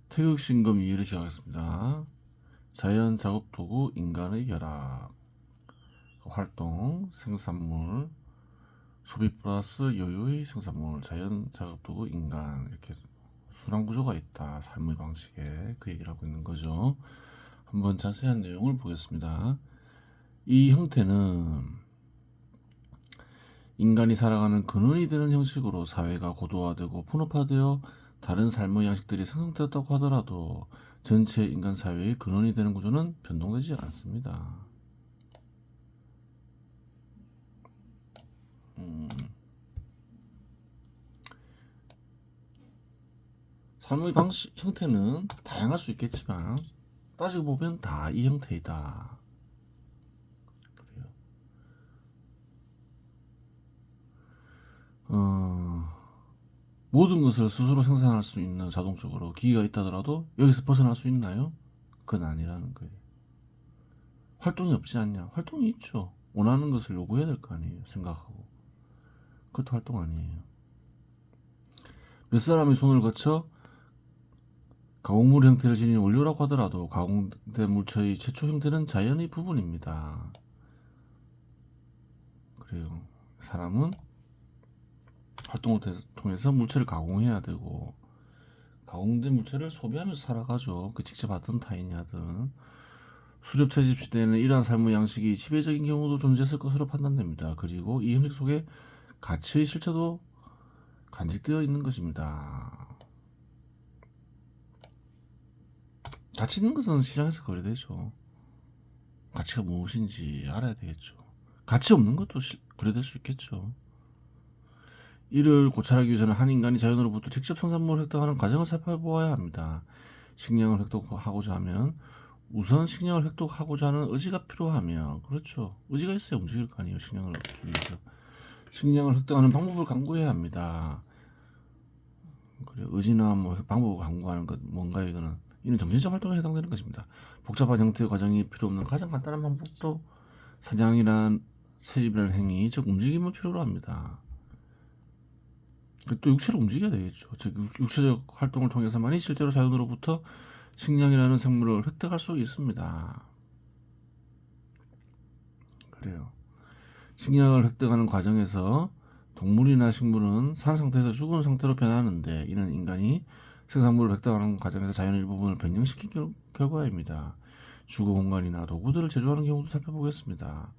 태극신금 2회를 시작하겠습니다. 자연 작업 도구 인간의 결합. 활동 생산물 소비 플러스 여유의 생산물 자연 작업 도구 인간 이렇게 순환 구조가 있다. 삶의 방식에 그 얘기를 하고 있는 거죠. 한번 자세한 내용을 보겠습니다. 이 형태는 인간이 살아가는 근원이 되는 형식으로 사회가 고도화되고 분업화되어 다른 삶의 양식들이 생성되었다고 하더라도 전체 인간 사회의 근원이 되는 구조는 변동되지 않습니다. 삶의 방식 형태는 다양할 수 있겠지만 따지고 보면 다 이 형태이다. 그래요. 모든 것을 스스로 생산할 수 있는 자동적으로 기기가 있다더라도 여기서 벗어날 수 있나요? 그건 아니라는 거예요. 활동이 없지 않냐? 활동이 있죠. 원하는 것을 요구해야 될 거 아니에요. 생각하고. 그것도 활동 아니에요. 몇 사람의 손을 거쳐 가공물 형태를 지닌 원료라고 하더라도 가공된 물체의 최초 형태는 자연의 부분입니다. 그래요. 사람은 활동을 통해서 물체를 가공해야 되고 가공된 물체를 소비하면서 살아가죠. 그 직접 하든 타인이 하든. 수렵 채집 시대에는 이러한 삶의 양식이 지배적인 경우도 존재했을 것으로 판단됩니다. 그리고 이 형식 속에 가치의 실체도 간직되어 있는 것입니다. 가치 있는 것은 시장에서 거래되죠. 가치가 무엇인지 알아야 되겠죠. 가치 없는 것도 거래될 수 있겠죠. 이를 고찰하기 위해서는 한 인간이 자연으로부터 직접 생산물을 획득하는 과정을 살펴보아야 합니다. 식량을 획득하고자 하면 우선 식량을 획득하고자 하는 의지가 필요하며, 그렇죠. 의지가 있어야 움직일 거 아니에요. 식량을 얻기 위해서. 식량을 획득하는 방법을 강구해야 합니다. 그래, 의지나 뭐 방법을 강구하는 것 뭔가 이는 정신적 활동에 해당되는 것입니다. 복잡한 형태의 과정이 필요 없는 가장 간단한 방법도 사냥이란 채집이라는 행위, 즉 움직임을 필요로 합니다. 또 육체를 움직여야 되겠죠. 즉 육체적 활동을 통해서만이 실제로 자연으로부터 식량이라는 생물을 획득할 수 있습니다. 그래요. 식량을 획득하는 과정에서 동물이나 식물은 산 상태에서 죽은 상태로 변하는데 이는 인간이 생산물을 획득하는 과정에서 자연의 일부분을 변형시킨 결과입니다. 주거 공간이나 도구들을 제조하는 경우도 살펴보겠습니다.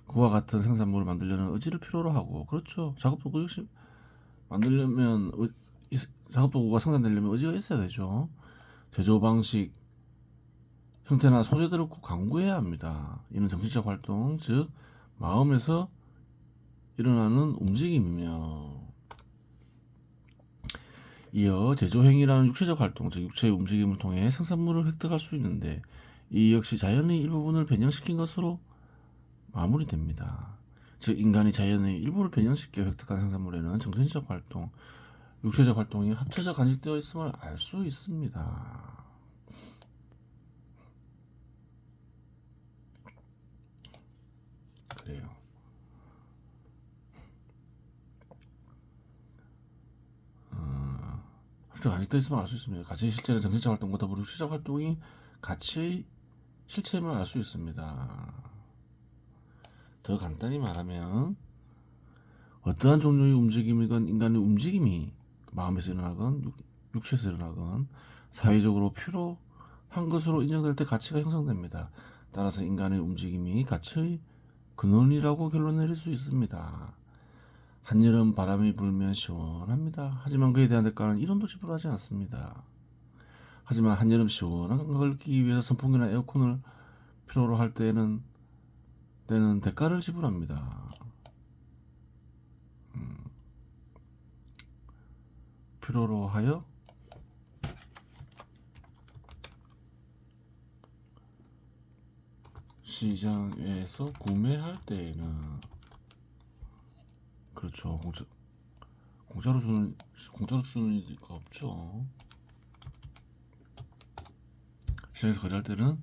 그와 같은 생산물을 만들려는 의지를 필요로 하고, 그렇죠. 작업 도구 역시 만들려면 작업 도구가 생산되려면 의지가 있어야 되죠. 제조 방식, 형태나 소재들을 꼭 강구해야 합니다. 이는 정신적 활동, 즉 마음에서 일어나는 움직임이며, 이어 제조행위라는 육체적 활동, 즉 육체의 움직임을 통해 생산물을 획득할 수 있는데 이 역시 자연의 일부분을 변형시킨 것으로 마무리됩니다. 즉 인간이 자연의 일부를 변형시켜 획득한 생산물에는 정신적 활동, 육체적 활동이 합쳐져 간직되어 있음을 알 수 있습니다. 그래요. 합쳐져 간직되어 있음을 알 수 있습니다. 가치의 실체는 정신적 활동보다 더불어 육체적 활동이 가치의 실체임을 알 수 있습니다. 더 간단히 말하면 어떠한 종류의 움직임이건 인간의 움직임이 마음에서 일어나건 육체에서 일어나건 사회적으로 필요한 것으로 인정될 때 가치가 형성됩니다. 따라서 인간의 움직임이 가치의 근원이라고 결론 내릴 수 있습니다. 한여름 바람이 불면 시원합니다. 하지만 그에 대한 대가는 1원도 지불하지 않습니다. 하지만 한여름 시원한 걸 느끼기 위해서 선풍기나 에어컨을 필요로 할 때는 대가를 지불합니다. 필요로 하여 시장에서 구매할 때에는, 그렇죠. 공짜로 주는 이가 없죠. 시장에서 거래할 때는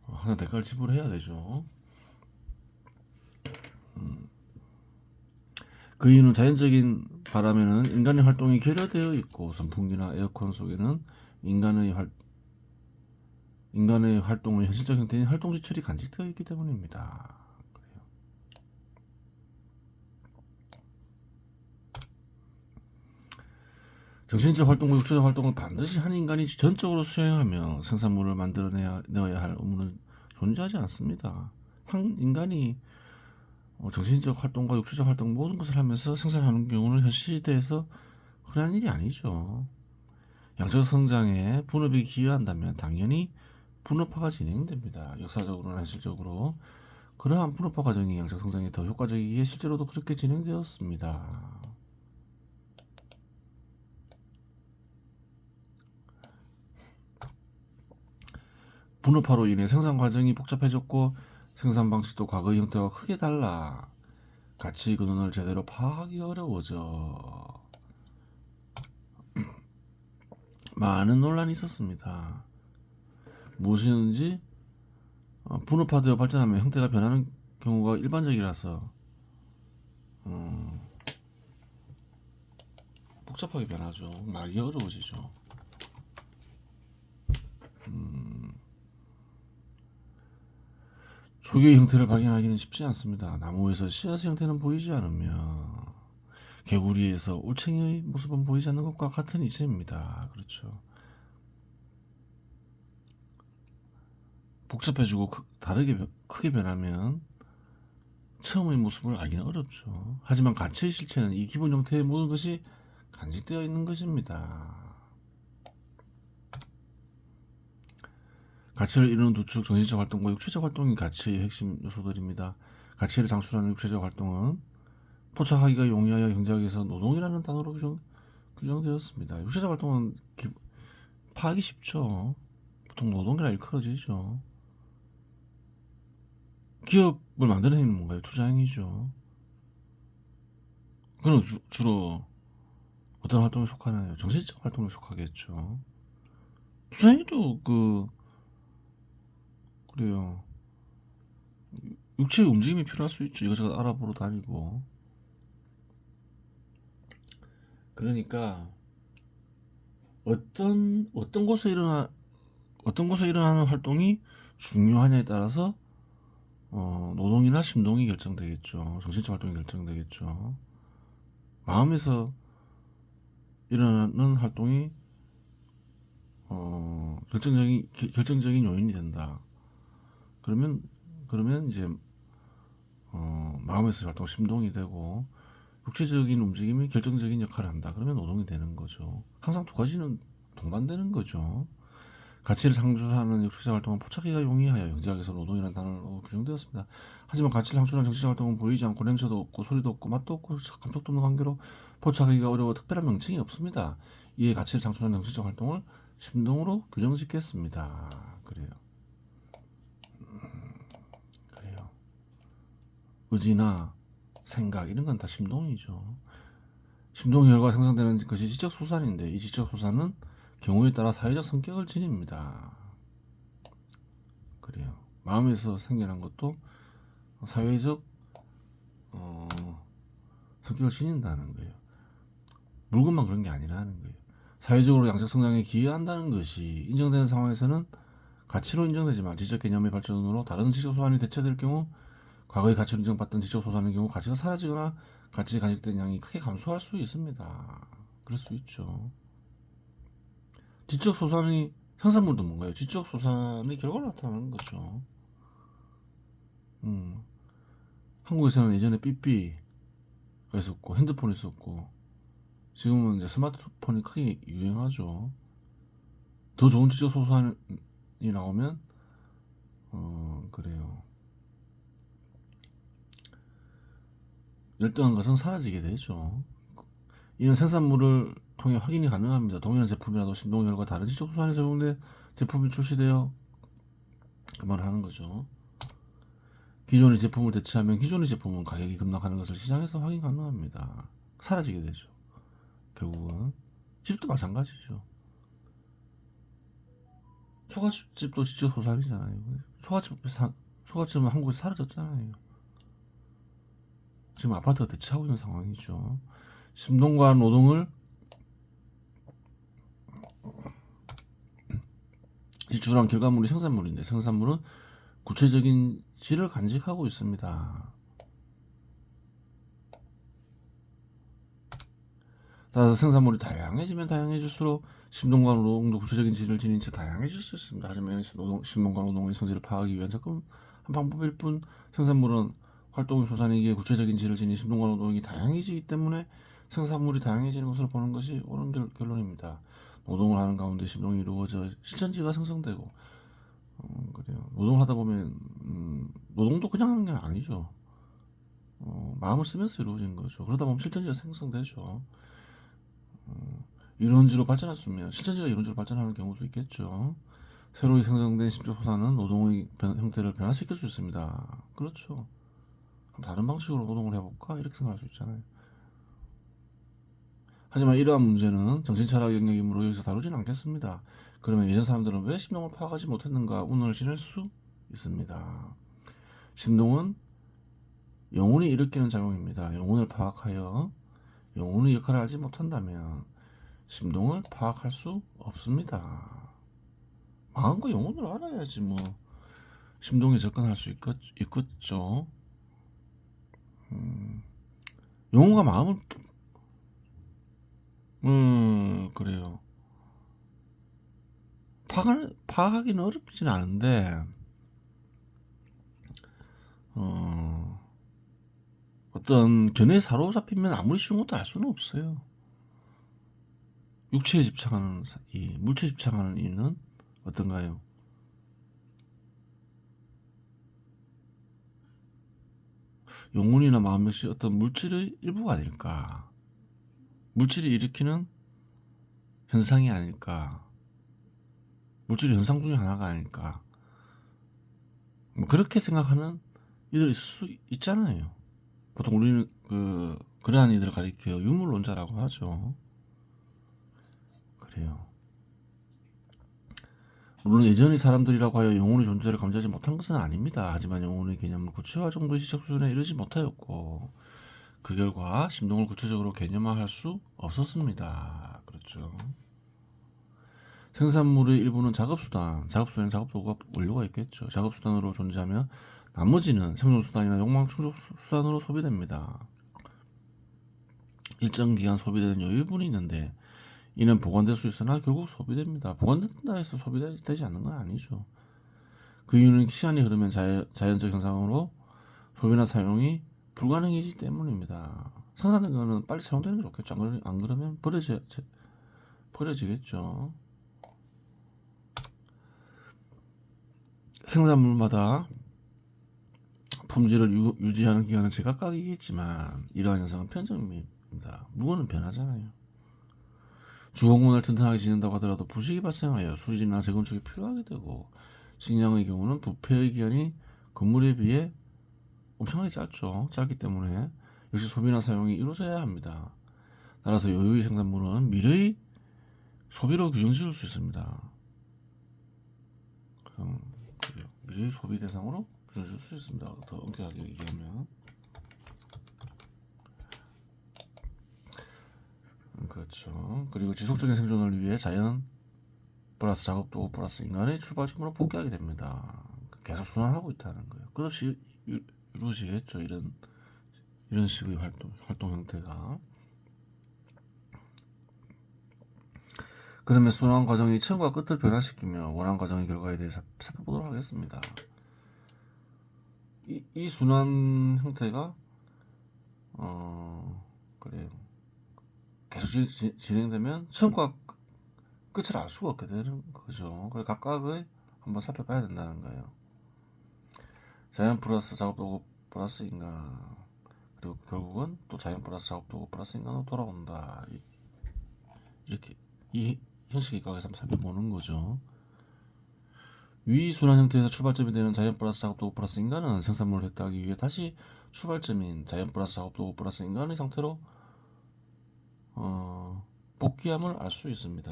하나 대가를 지불해야 되죠. 그 이유는 자연적인 바람에는 인간의 활동이 결여되어 있고 선풍기나 에어컨 속에는 인간의 활동의 현실적 형태인 활동 지출이 간직되어 있기 때문입니다. 그래요. 정신적 활동과 육체적 활동을 반드시 한 인간이 전적으로 수행하며 생산물을 만들어내야 할 의무는 존재하지 않습니다. 한 인간이 정신적 활동과 육체적 활동 모든 것을 하면서 생산하는 경우는 현 시대에서 흔한 일이 아니죠. 양적 성장에 분업이 기여한다면 당연히 분업화가 진행됩니다. 역사적으로나 현실적으로 그러한 분업화 과정이 양적 성장에 더 효과적이기에 실제로도 그렇게 진행되었습니다. 분업화로 인해 생산 과정이 복잡해졌고 생산 방식도 과거의 형태와 크게 달라 가치 근원을 제대로 파악하기 어려워져 많은 논란이 있었습니다. 무엇이든지 분업화되어 발전하면 형태가 변하는 경우가 일반적이라서 복잡하게 변하죠. 말기 어려워지죠. 초기의 형태를 발견하기는 쉽지 않습니다. 나무에서 씨앗의 형태는 보이지 않으며 개구리에서 올챙이의 모습은 보이지 않는 것과 같은 이치입니다. 그렇죠. 복잡해지고 크게 변하면 처음의 모습을 알기는 어렵죠. 하지만 가치의 실체는 이 기본 형태의 모든 것이 간직되어 있는 것입니다. 가치를 이루는 두 축, 정신적 활동과 육체적 활동이 가치의 핵심 요소들입니다. 가치를 창출하는 육체적 활동은 포착하기가 용이하여 경제학에서 노동이라는 단어로 규정되었습니다. 육체적 활동은 파악이 쉽죠. 보통 노동이라 일컬어지죠. 기업을 만드는 행위는 뭔가요? 투자행위죠. 그럼 주로 어떤 활동에 속하나요? 정신적 활동에 속하겠죠. 투자행위도 그래요. 육체의 움직임이 필요할 수 있죠. 이것저것 알아보러 다니고. 그러니까 어떤 곳에 일어나는 활동이 중요하냐에 따라서 노동이나 심동이 결정되겠죠. 정신적 활동이 결정되겠죠. 마음에서 일어나는 활동이 결정적인 요인이 된다. 그러면 이제 마음에서 활동 심동이 되고 육체적인 움직임이 결정적인 역할을 한다. 그러면 노동이 되는 거죠. 항상 두 가지는 동반되는 거죠. 가치를 창출하는 육체적 활동은 포착하기가 용이하여 경제학에서 노동이라는 단어로 규정되었습니다. 하지만 가치를 창출하는 정치적 활동은 보이지 않고 냄새도 없고 소리도 없고 맛도 없고 감촉도 없는 관계로 포착하기가 어려워 특별한 명칭이 없습니다. 이에 가치를 창출하는 정치적 활동을 심동으로 규정짓겠습니다. 그래요. 의지나 생각 이런 건 다 심동이죠. 심동의 결과 생성되는 것이 지적 소산인데 이 지적 소산은 경우에 따라 사회적 성격을 지닙니다. 그래요. 마음에서 생겨난 것도 사회적 성격을 지닌다는 거예요. 물건만 그런 게 아니라는 거예요. 사회적으로 양적 성장에 기여한다는 것이 인정되는 상황에서는 가치로 인정되지만 지적 개념의 발전으로 다른 지적 소산이 대체될 경우 과거의 가치로 인정받던 지적 소산의 경우 가치가 사라지거나 가치에 간직된 양이 크게 감소할 수 있습니다. 그럴 수 있죠. 지적 소산이 현상물도 뭔가요? 지적 소산의 결과로 나타나는 거죠. 한국에서는 예전에 삐삐가 있었고 핸드폰이 있었고 지금은 이제 스마트폰이 크게 유행하죠. 더 좋은 지적 소산이 나오면 그래요. 열등한 것은 사라지게 되죠. 이는 생산물을 통해 확인이 가능합니다. 동일한 제품이라도 신동열과 다른 지적 소산이 적용돼 제품이 출시되어 그 말을 하는 거죠. 기존의 제품을 대체하면 기존의 제품은 가격이 급락하는 것을 시장에서 확인 가능합니다. 사라지게 되죠. 결국은 집도 마찬가지죠. 초가집도 지적 소산이잖아요. 초가집은 한국에서 사라졌잖아요. 지금 아파트가 대체하고 있는 상황이죠. 심동과 노동을 지출한 결과물이 생산물인데 생산물은 구체적인 질을 간직하고 있습니다. 따라서 생산물이 다양해지면 다양해질수록 심동과 노동도 구체적인 질을 지닌 채 다양해질 수 있습니다. 하지만 심동과 노동의 성질을 파악하기 위한 접근 한 방법일 뿐 생산물은 활동의 소산이기에 구체적인 질을 지닌 심동과 노동이 다양해지기 때문에 생산물이 다양해지는 것으로 보는 것이 옳은 결론입니다. 노동을 하는 가운데 심동이 이루어져 실천지가 생성되고 그래요. 노동을 하다 보면 노동도 그냥 하는 게 아니죠. 마음을 쓰면서 이루어지는 거죠. 그러다 보면 실천지가 생성되죠. 이론지로 발전했으면 실천지가 이론지로 발전하는 경우도 있겠죠. 새로 생성된 심적 소산은 노동의 형태를 변화시킬 수 있습니다. 그렇죠. 다른 방식으로 노동을 해볼까? 이렇게 생각할 수 있잖아요. 하지만 이러한 문제는 정신철학 영역이므로 여기서 다루지는 않겠습니다. 그러면 예전 사람들은 왜 심동을 파악하지 못했는가 운을 지낼 수 있습니다. 심동은 영혼이 일으키는 작용입니다. 영혼을 파악하여 영혼의 역할을 알지 못한다면 심동을 파악할 수 없습니다. 마음과 영혼을 알아야지 뭐 심동에 접근할 수 있겠죠. 영혼과 마음을 그래요. 파악하기는 어렵진 않은데 어떤 견해에 사로잡히면 아무리 쉬운 것도 알 수는 없어요. 육체에 집착하는 물체에 집착하는 이는 어떤가요? 영혼이나 마음 역시 어떤 물질의 일부가 아닐까? 물질이 일으키는 현상이 아닐까? 물질의 현상 중에 하나가 아닐까? 뭐 그렇게 생각하는 이들이 있을 수 있잖아요. 보통 우리는 그러한 이들을 가리켜 유물론자라고 하죠. 그래요. 물론 예전의 사람들이라고 하여 영혼의 존재를 감지하지 못한 것은 아닙니다. 하지만 영혼의 개념을 구체화 정도의 지적 수준에 이르지 못하였고 그 결과 심동을 구체적으로 개념화할 수 없었습니다. 그렇죠. 생산물의 일부는 작업수단에는 작업도구가 원료가 있겠죠. 작업수단으로 존재하며 나머지는 생존수단이나 욕망 충족수단으로 소비됩니다. 일정 기간 소비되는 여유분이 있는데 이는 보관될 수 있으나 결국 소비됩니다. 보관된다 해서 소비되지 않는 건 아니죠. 그 이유는 시간이 흐르면 자연적 현상으로 소비나 사용이 불가능해지기 때문입니다. 생산된 거는 빨리 사용되는 게 좋겠죠. 안 그러면 버려지겠죠. 생산물마다 품질을 유지하는 기간은 제각각이겠지만 이러한 현상은 편점입니다. 물건은 변하잖아요. 주공원을 튼튼하게 지낸다고 하더라도 부식이 발생하여 수리나 재건축이 필요하게 되고 식량의 경우는 부패의 기간이 건물에 비해 엄청나게 짧기 때문에 역시 소비나 사용이 이루어져야 합니다. 따라서 여유의 생산물은 미래의 소비로 규정 지을 수 있습니다. 미래의 소비 대상으로 규정 지을 수 있습니다. 더 엄격하게 얘기하면 그렇죠. 그리고 지속적인 생존을 위해 자연 플러스 작업도구 플러스 인간의 출발점으로 포기하게 됩니다. 계속 순환하고 있다는 거예요. 끝없이 이루어지겠죠. 이런 식의 활동 형태가. 그러면 순환 과정이 처음과 끝을 변화시키며 원한 과정의 결과에 대해 살펴보도록 하겠습니다. 이 순환 형태가 그래요. 계속 진행되면 처음과 끝을 알 수가 없게 되는 거죠. 그래서 각각의 한번 살펴봐야 된다는 거예요. 자연 플러스 작업도구 플러스 인간, 그리고 결국은 또 자연 플러스 작업도구 플러스 인간으로 돌아온다. 이렇게 이 형식의 각에서 한번 살펴보는 거죠. 위 순환 형태에서 출발점이 되는 자연 플러스 작업도구 플러스 인간은 생산물을 획득하기 위해 다시 출발점인 자연 플러스 작업도구 플러스 인간의 상태로 복귀함을 알 수 있습니다.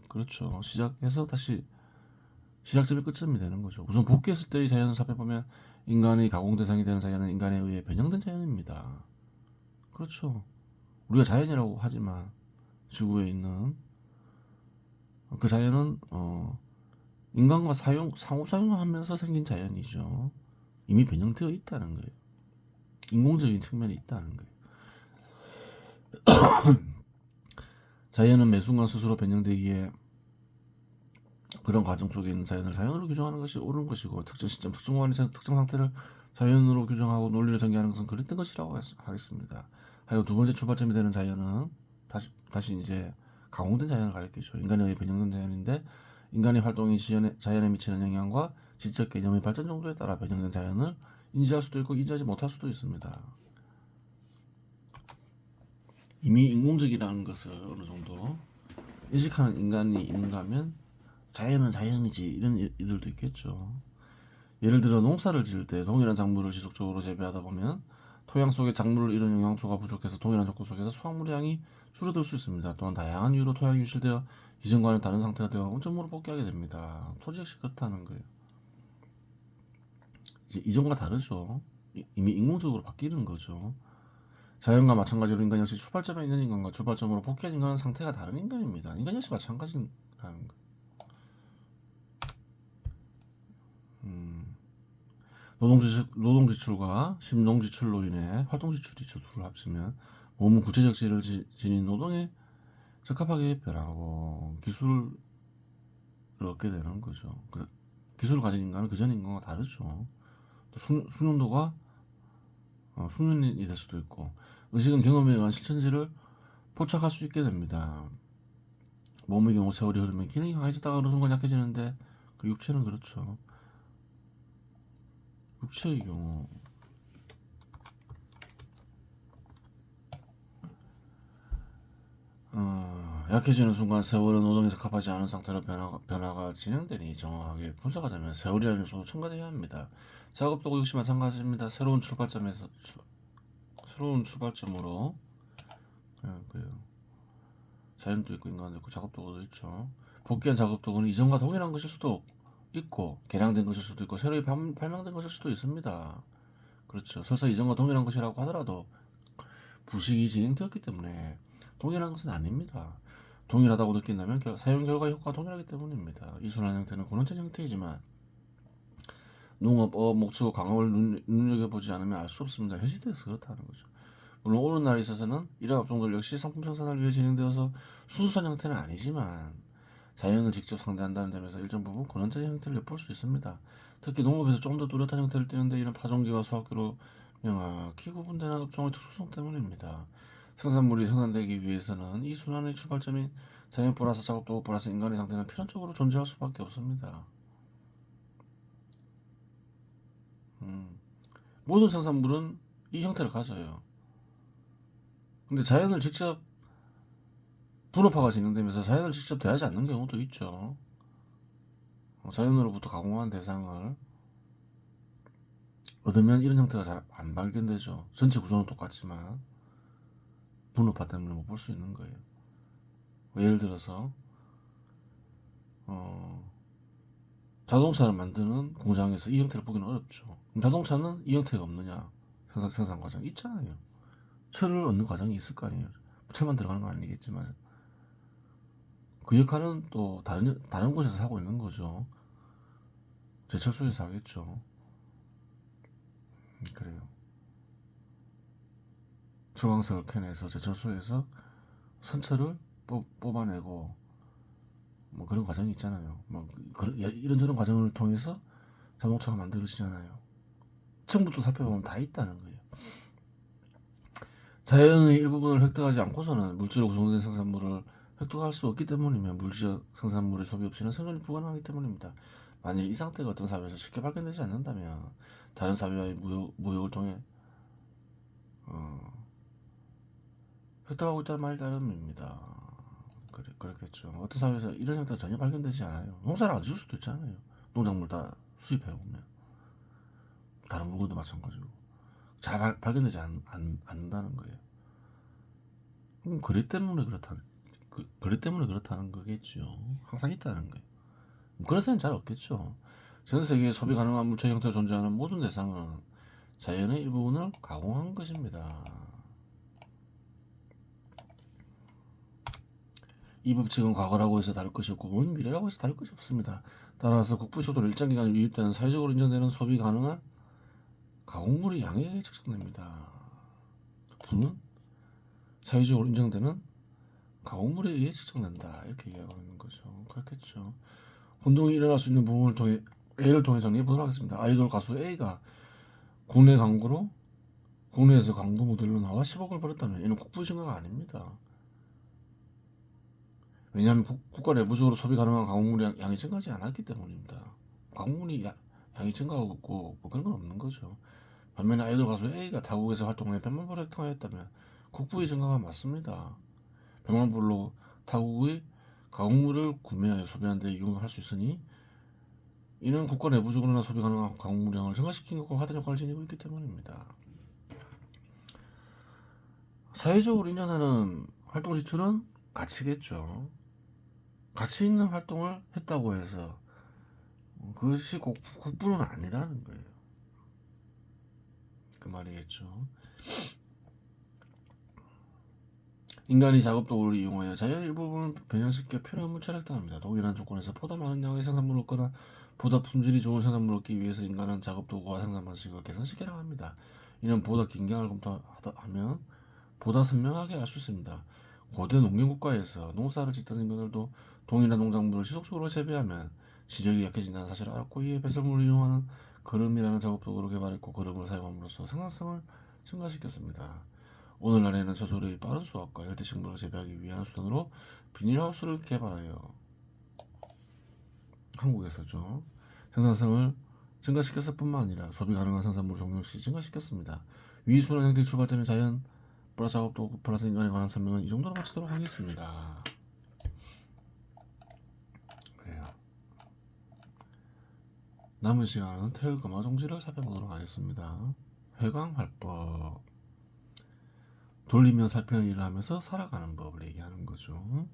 그렇죠. 시작해서 다시 시작점이 끝점이 되는 거죠. 우선 복귀했을 때의 자연을 살펴보면 인간의 가공 대상이 되는 자연은 인간에 의해 변형된 자연입니다. 그렇죠. 우리가 자연이라고 하지만 지구에 있는 그 자연은 인간과 상호 작용하면서 생긴 자연이죠. 이미 변형되어 있다는 거예요. 인공적인 측면이 있다는 거예요. 자연은 매 순간 스스로 변형되기에 그런 과정 속에 있는 자연을 자연으로 규정하는 것이 옳은 것이고, 특정 시점, 특정 공간의 특정 상태를 자연으로 규정하고 논리를 전개하는 것은 그랬던 것이라고 하겠습니다. 하여 두 번째 출발점이 되는 자연은 다시 이제 가공된 자연을 가리키죠. 인간에 의해 변형된 자연인데, 인간의 활동이 자연에 미치는 영향과 지적 개념의 발전 정도에 따라 변형된 자연을 인지할 수도 있고 인지하지 못할 수도 있습니다. 이미 인공적이라는 것을 어느 정도 인식하는 인간이 있는가 하면 자연은 자연이지 이런 이들도 있겠죠. 예를 들어 농사를 지을 때 동일한 작물을 지속적으로 재배하다 보면 토양 속에 작물을 잃은 영양소가 부족해서 동일한 조건 속에서 수확물의 양이 줄어들 수 있습니다. 또한 다양한 이유로 토양이 유실되어 이전과는 다른 상태가 되어 원점으로 복귀하게 됩니다. 토지 역시 그렇다는 거예요. 이제 이전과 다르죠. 이미 인공적으로 바뀌는 거죠. 자연과 마찬가지로 인간 역시 출발점에 있는 인간과 출발점으로 복귀한 인간은 상태가 다른 인간입니다. 인간 역시 마찬가지라는 거예요. 노동 지출과 심동 지출로 인해 활동 지출이 둘을 합치면 몸은 구체적 질을 지닌 노동에 적합하게 변하고 기술을 얻게 되는 거죠. 기술을 가진 인간은 그전 인간과 다르죠. 숙련도가 숙련이 될 수도 있고, 의식은 경험에 의한 실천지를 포착할 수 있게 됩니다. 몸의 경우 세월이 흐르면 기능이 강해지다가 어느 순간 약해지는데, 그 육체는 그렇죠. 육체의 경우 약해지는 순간 세월은 노동에 적합하지 않은 상태로 변화가 진행되니 정확하게 분석하자면 세월이라는 요소도 첨가되어야 합니다. 작업도 역시 마찬가지입니다. 새로운 출발점으로 그래요. 자연도 있고 인간도 있고 작업도구도 있죠. 복귀한 작업도구는 이전과 동일한 것일 수도 있고 개량된 것일 수도 있고 새로 발명된 것일 수도 있습니다. 그렇죠. 설사 이전과 동일한 것이라고 하더라도 부식이 진행되었기 때문에 동일한 것은 아닙니다. 동일하다고 느낀다면 사용 결과 효과가 동일하기 때문입니다. 이 순환 형태는 고론적 형태이지만 농업, 목축, 광업을 눈여겨보지 않으면 알 수 없습니다. 현 시대에서 그렇다는 거죠. 물론 오는 날에 있어서는 이러한 업종들 역시 상품 생산을 위해 진행되어서 순수한 형태는 아니지만 자연을 직접 상대한다는 점에서 일정 부분 근원적인 형태를 엿볼 수 있습니다. 특히 농업에서 좀 더 뚜렷한 형태를 띠는데 이런 파종기와 수확기로 명확히 구분되는 업종의 특수성 때문입니다. 생산물이 생산되기 위해서는 이 순환의 출발점인 자연 플러스 작업도구 플러스 인간의 상태는 필연적으로 존재할 수밖에 없습니다. 모든 생산물은 이 형태를 가져요. 근데 자연을 직접 분업화가 진행되면서 자연을 직접 대하지 않는 경우도 있죠. 자연으로부터 가공한 대상을 얻으면 이런 형태가 잘 안 발견되죠. 전체 구조는 똑같지만 분업화 때문에 못 볼 수 있는 거예요. 예를 들어서 자동차를 만드는 공장에서 이 형태를 보기는 어렵죠. 그럼 자동차는 이 형태가 없느냐? 생산 과정 있잖아요. 철을 얻는 과정이 있을 거 아니에요. 철만 들어가는 건 아니겠지만 그 역할은 또 다른 곳에서 하고 있는 거죠. 제철소에서 하겠죠. 그래요. 철광석을 캐내서 제철소에서 선철을 뽑아내고 뭐 그런 과정이 있잖아요. 뭐 이런저런 과정을 통해서 자동차가 만들어지잖아요. 처음부터 살펴보면 다 있다는 거예요. 자연의 일부분을 획득하지 않고서는 물질로 구성된 생산물을 획득할 수 없기 때문이며 물질 생산물의 소비 없이는 생존이 불가능하기 때문입니다. 만일 이 상태가 어떤 사회에서 쉽게 발견되지 않는다면 다른 사회와의 무역을 통해 획득하고 있다는 말이 다름입니다. 그렇겠죠. 어떤 사회에서 이런 형태가 전혀 발견되지 않아요. 농사를 안 지을 수도 있잖아요. 농작물 다 수입해오면 다른 물건도 마찬가지고 잘 발견되지 않는다는 거예요. 그래 때문에 그렇다는 거겠죠. 항상 있다는 거예요. 그런 사람은 잘 없겠죠. 전 세계에 소비 가능한 물체 형태로 존재하는 모든 대상은 자연의 일부분을 가공한 것입니다. 이 법칙은 과거라고 해서 다를 것이 없고 미래라고 해서 다를 것이 없습니다. 따라서 국부초도로 일정 기간 유입되는 사회적으로 인정되는 소비 가능한 가공물의 양에 측정됩니다. 부는 사회적으로 인정되는 가공물에 의해 측정된다. 이렇게 이야기하고 있는 거죠. 그렇겠죠. 혼동이 일어날 수 있는 부분을 통해 A를 통해 정리해 보도록 하겠습니다. 아이돌 가수 A가 국내 광고로 국내에서 광고 모델로 나와 10억을 벌었다면 이는 국부 증가가 아닙니다. 왜냐하면 국가 내부적으로 소비 가능한 광고물의 양이 증가하지 않았기 때문입니다. 광고물이 양이 증가하고 있고 뭐 그런 건 없는 거죠. 반면에 아이돌 가수 A가 타국에서 활동해 100만 불을 획득하였다면 국부의 증가가 맞습니다. 100만 불로 타국의 광고물을 구매하여 소비하는 데 이용할 수 있으니 이는 국가 내부적으로나 소비 가능한 광고물량을 증가시킨 것과 같은 역할을 지니고 있기 때문입니다. 사회적으로 인정하는 활동 지출은 가치겠죠. 가치 있는 활동을 했다고 해서 그것이 꼭 국부는 아니라는 거예요. 그 말이겠죠. 인간이 작업 도구를 이용하여 자연의 일부분을 변형시켜 필요한 물질을 획득합니다. 동일한 조건에서 보다 많은 양의 생산물을 얻거나 보다 품질이 좋은 생산물을 얻기 위해서 인간은 작업 도구와 생산 방식을 개선시켜 나갑니다. 이는 보다 긴장을 검토하면 보다 선명하게 알 수 있습니다. 고대 농경국가에서 농사를 짓던 인간들도 동일한 농작물을 지속적으로 재배하면 지력이 약해진다는 사실을 알았고 이에 배설물을 이용하는 거름이라는 작업 도구를 개발했고 거름을 사용함으로써 생산성을 증가시켰습니다. 오늘날에는 저조리의 빠른 수확과 열대식물을 재배하기 위한 수단으로 비닐하우스를 개발하여 한국에서죠. 생산성을 증가시켰을 뿐만 아니라 소비 가능한 생산물을 종류 없이 증가시켰습니다. 위순환 형태의 출발점의 자연 플러스 작업도구 플러스 인간에 관한 설명은 이 정도로 마치도록 하겠습니다. 그래요. 남은 시간은 태열금화 종지를 살펴보도록 하겠습니다. 회광활법 돌리며 살피는 일을 하면서 살아가는 법을 얘기하는 거죠.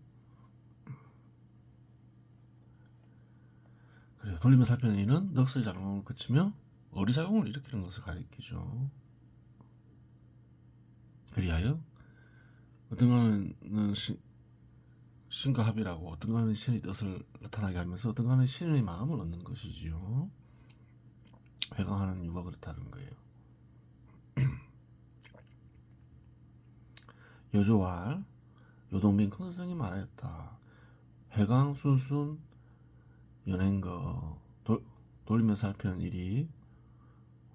그래요. 돌리며 살피는 일은 넋의 작용을 그치며 어리작용을 일으키는 것을 가리키죠. 그리하여 어떤 거는 신과 합이라고 어떤 거는 신의 뜻을 나타나게 하면서 어떤 거는 신의 마음을 얻는 것이지요. 회광하는 이유가 그렇다는 거예요. 여조왈 요동빈 큰 스승이 말하였다. 회광 순순 연행거 돌리며 살피는 일이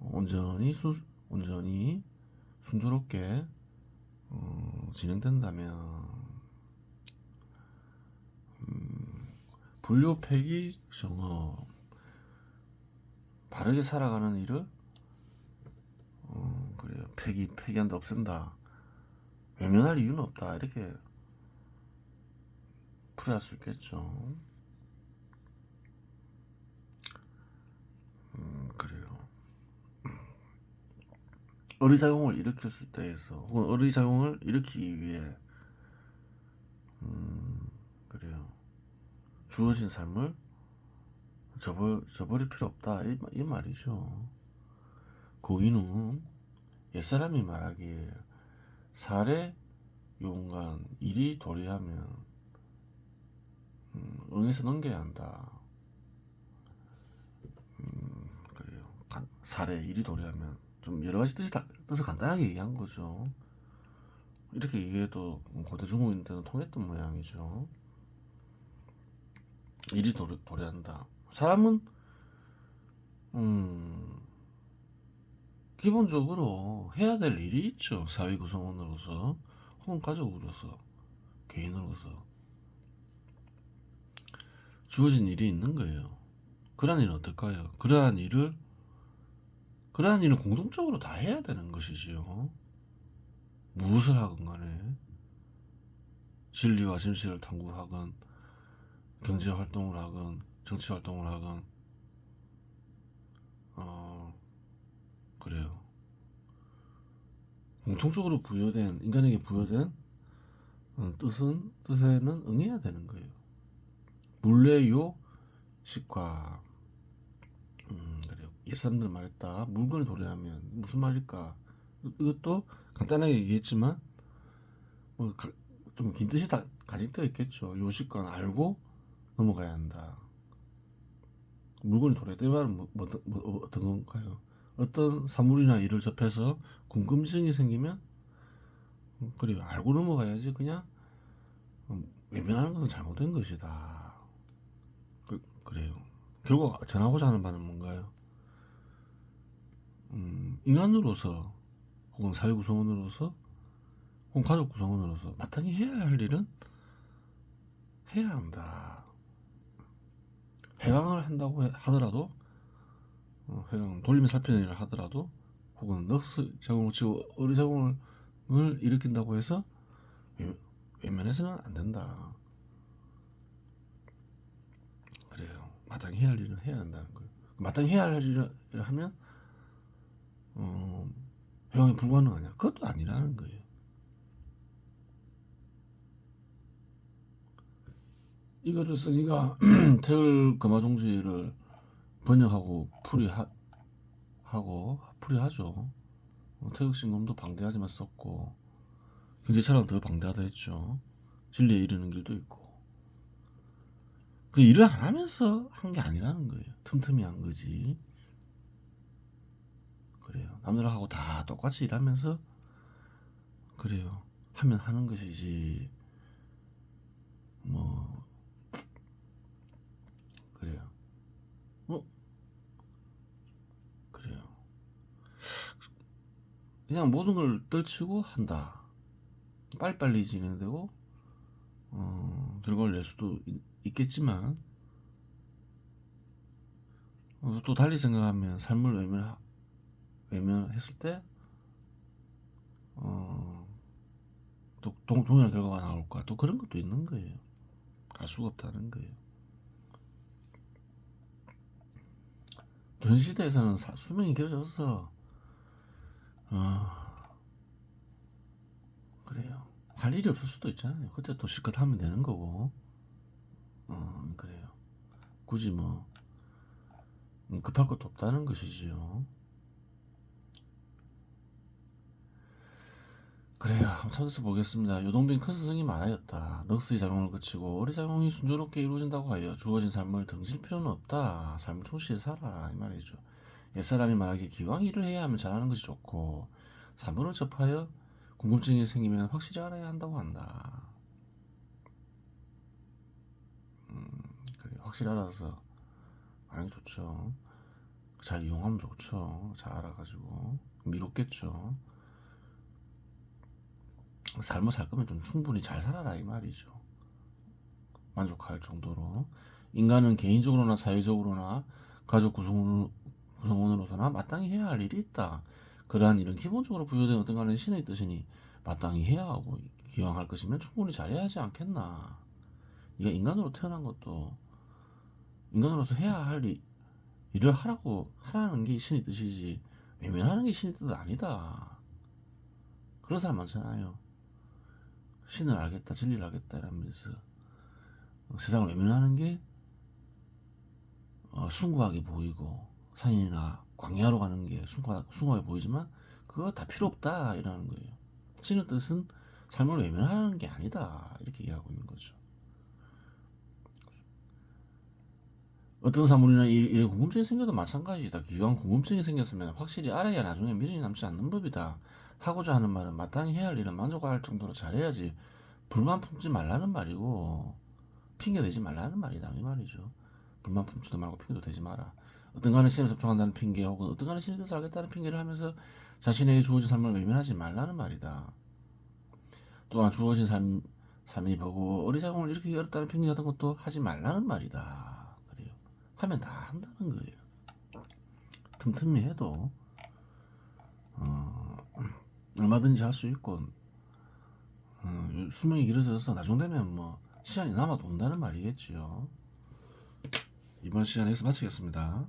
온전히 순조롭게 진행된다면 불교 폐기 정업 바르게 살아가는 일을 그래요. 폐기한다 없앤다 외면할 이유는 없다 이렇게 풀이할 수 있겠죠. 그래요. 어리작용을 일으킬 수 있다 해서 혹은 어리작용을 일으키기 위해 그래요. 주어진 삶을 저버릴 필요 없다 이 말이죠. 고인은 옛사람이 말하길 살에 용간 일이 도리하면 응해서 넘겨야 한다. 그래요. 살에 일이 도리하면 좀 여러 가지 뜻을 간단하게 얘기한 거죠. 이렇게 얘기해도 고대 중국인들은 통했던 모양이죠. 일이 도래한다. 사람은 기본적으로 해야 될 일이 있죠. 사회 구성원으로서 혹은 가족으로서 개인으로서 주어진 일이 있는 거예요. 그러한 일은 어떨까요? 그러한 일은 공동적으로 다 해야 되는 것이지요. 무엇을 하건 간에 진리와 진실을 탐구하건 경제 활동을 하건 정치 활동을 하건 그래요. 공통적으로 부여된 인간에게 부여된 뜻에는 응해야 되는 거예요. 물레요 식과 그래요. 옛사람들 말했다. 물건을 도래하면 무슨 말일까? 이것도 간단하게 얘기했지만 좀 긴 가짓대가 있겠죠. 요식관 알고 넘어가야 한다. 물건이 도래될 말은 어떤 건가요? 어떤 사물이나 일을 접해서 궁금증이 생기면 그래요. 알고 넘어가야지. 그냥 외면하는 것은 잘못된 것이다. 그래요. 결국 전하고자 하는 바는 뭔가요? 인간으로서 혹은 사회 구성원으로서 혹은 가족 구성원으로서 마땅히 해야 할 일은 해야 한다. 해강을 한다고 하더라도 해강 돌리면 살피는 일을 하더라도 혹은 넋을 제공을 치고 어리작용을 일으킨다고 해서 외면해서는 안 된다. 그래요. 마땅히 해야 할 일은 해야 한다는 거예요. 마땅히 해야 할 일을 하면 해강이 불가능하냐? 그것도 아니라는 거예요. 이거를 쓰니까 태을 금화종지를 번역하고 풀이하죠. 태극신검도 방대하지만 썼고 경제철학은 더 방대하다 했죠. 진리에 이르는 길도 있고 그 일을 안 하면서 한 게 아니라는 거예요. 틈틈이 한 거지. 그래요. 남들하고 다 똑같이 일하면서 그래요. 하면 하는 것이지 뭐 그래요. 그래요. 그냥 모든 걸 떨치고 한다. 빨리빨리 진행되고 결과를 낼 수도 있겠지만 또 달리 생각하면 삶을 외면했을 때 또 동일한 결과가 나올까? 또 그런 것도 있는 거예요. 알 수가 없다는 거예요. 전 시대에서는 수명이 길어져서 그래요. 할 일이 없을 수도 있잖아요. 그때 또 실컷 하면 되는 거고 그래요. 굳이 뭐 급할 것도 없다는 것이지요. 그래요. 한번 찾아서 보겠습니다. 요동빈 큰 스승이 말하였다. 넋의 작용을 거치고 어리작용이 순조롭게 이루어진다고 하여 주어진 삶을 등질 필요는 없다. 삶을 충실히 살아라 이 말이죠. 옛사람이 말하기에 기왕 일을 해야 하면 잘하는 것이 좋고 사물을 접하여 궁금증이 생기면 확실히 알아야 한다고 한다. 그래 확실히 알아서 하는 게 좋죠. 잘 이용하면 좋죠. 잘 알아가지고 미롭겠죠. 삶을 살 거면 좀 충분히 잘 살아라 이 말이죠. 만족할 정도로 인간은 개인적으로나 사회적으로나 가족 구성원으로서나 마땅히 해야 할 일이 있다. 그러한 일은 기본적으로 부여된 어떤 간의 신의 뜻이니 마땅히 해야 하고 기왕 할 것이면 충분히 잘해야 하지 않겠나. 네가 인간으로 태어난 것도 인간으로서 해야 할 일을 하라는 게 신의 뜻이지 외면하는 게 신의 뜻은 아니다. 그런 사람 많잖아요. 신을 알겠다, 진리를 알겠다 이러면서 세상을 외면하는 게 숭고하게 보이고 산이나 광야로 가는 게 숭고하게 보이지만 그거 다 필요 없다 이러는 거예요. 신의 뜻은 삶을 외면하는 게 아니다 이렇게 얘기하고 있는 거죠. 어떤 사물이나 일에 궁금증이 생겨도 마찬가지다. 기왕 궁금증이 생겼으면 확실히 알아야 나중에 미련이 남지 않는 법이다. 하고자 하는 말은 마땅히 해야 할 일은 만족할 정도로 잘해야지 불만 품지 말라는 말이고 핑계 대지 말라는 말이다 이 말이죠. 불만 품지도 말고 핑계도 대지 마라. 어떤 간에 신을 접촉한다는 핑계 혹은 어떤 간에 신의 뜻을 알겠다는 핑계를 하면서 자신에게 주어진 삶을 외면하지 말라는 말이다. 또한 주어진 삶이 보고 어리작용을 일으키기 어렵다는 핑계 같은 것도 하지 말라는 말이다. 그래요. 하면 다 한다는 거예요. 틈틈이 해도 얼마든지 할 수 있고 수명이 길어져서 나중 되면 뭐 시간이 남아도 온다는 말이겠지요. 이번 시간 여기서 마치겠습니다.